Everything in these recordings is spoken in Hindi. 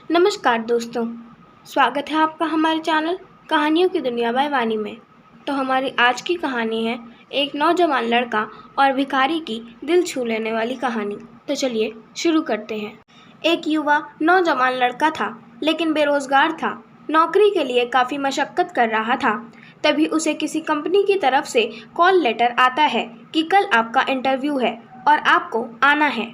नमस्कार दोस्तों, स्वागत है आपका हमारे चैनल कहानियों की दुनिया बाय वानी में। तो हमारी आज की कहानी है एक नौजवान लड़का और भिखारी की दिल छू लेने वाली कहानी। तो चलिए शुरू करते हैं। एक युवा नौजवान लड़का था, लेकिन बेरोजगार था। नौकरी के लिए काफ़ी मशक्क़त कर रहा था। तभी उसे किसी कंपनी की तरफ से कॉल लेटर आता है कि कल आपका इंटरव्यू है और आपको आना है।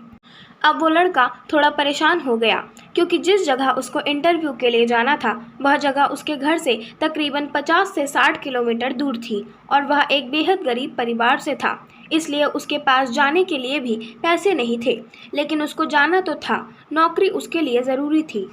अब वो लड़का थोड़ा परेशान हो गया, क्योंकि जिस जगह उसको इंटरव्यू के लिए जाना था वह जगह उसके घर से तकरीबन 50 से 60 किलोमीटर दूर थी और वह एक बेहद गरीब परिवार से था। इसलिए उसके पास जाने के लिए भी पैसे नहीं थे, लेकिन उसको जाना तो था। नौकरी उसके लिए ज़रूरी थी।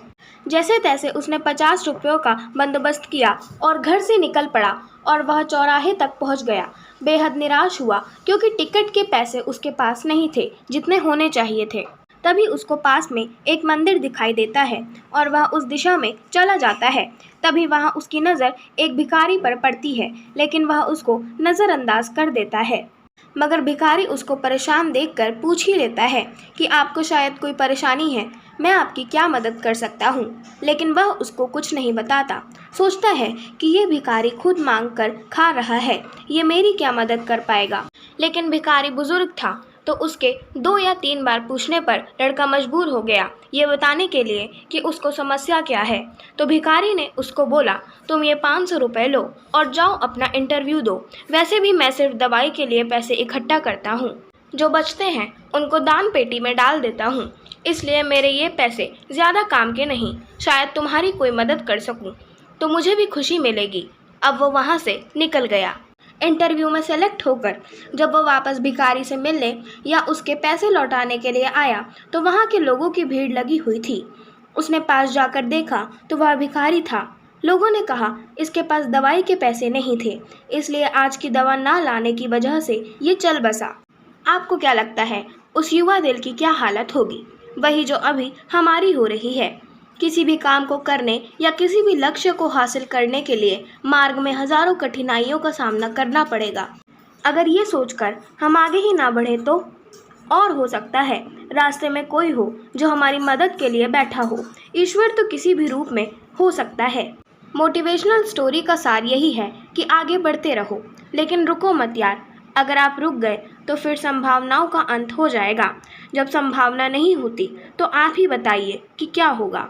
जैसे तैसे उसने 50 रुपयों का बंदोबस्त किया और घर से निकल पड़ा और वह चौराहे तक पहुंच गया। बेहद निराश हुआ, क्योंकि टिकट के पैसे उसके पास नहीं थे जितने होने चाहिए थे। तभी उसको पास में एक मंदिर दिखाई देता है और वह उस दिशा में चला जाता है। तभी वहाँ उसकी नज़र एक भिखारी पर पड़ती है, लेकिन वह उसको नज़रअंदाज कर देता है। मगर भिखारी उसको परेशान देखकर पूछ ही लेता है कि आपको शायद कोई परेशानी है, मैं आपकी क्या मदद कर सकता हूँ। लेकिन वह उसको कुछ नहीं बताता। सोचता है कि ये भिखारी खुद मांग कर खा रहा है, ये मेरी क्या मदद कर पाएगा। लेकिन भिखारी बुजुर्ग था, तो उसके 2 या 3 बार पूछने पर लड़का मजबूर हो गया ये बताने के लिए कि उसको समस्या क्या है। तो भिखारी ने उसको बोला, तुम ये 500 रुपये लो और जाओ अपना इंटरव्यू दो। वैसे भी मैं सिर्फ दवाई के लिए पैसे इकट्ठा करता हूँ, जो बचते हैं उनको दान पेटी में डाल देता हूँ, इसलिए मेरे ये पैसे ज़्यादा काम के नहीं। शायद तुम्हारी कोई मदद कर सकूँ तो मुझे भी खुशी मिलेगी। अब वो वहाँ से निकल गया। इंटरव्यू में सेलेक्ट होकर जब वो वापस भिखारी से मिलने या उसके पैसे लौटाने के लिए आया तो वहाँ के लोगों की भीड़ लगी हुई थी। उसने पास जाकर देखा तो वह भिखारी था। लोगों ने कहा इसके पास दवाई के पैसे नहीं थे, इसलिए आज की दवा ना लाने की वजह से ये चल बसा। आपको क्या लगता है उस युवा दिल की क्या हालत होगी? वही जो अभी हमारी हो रही है। किसी भी काम को करने या किसी भी लक्ष्य को हासिल करने के लिए मार्ग में हजारों कठिनाइयों का सामना करना पड़ेगा। अगर ये सोचकर हम आगे ही ना बढ़े तो? और हो सकता है रास्ते में कोई हो जो हमारी मदद के लिए बैठा हो। ईश्वर तो किसी भी रूप में हो सकता है। मोटिवेशनल स्टोरी का सार यही है कि आगे बढ़ते रहो, लेकिन रुको मत यार। अगर आप रुक गए तो फिर संभावनाओं का अंत हो जाएगा। जब संभावना नहीं होती तो आप ही बताइए कि क्या होगा।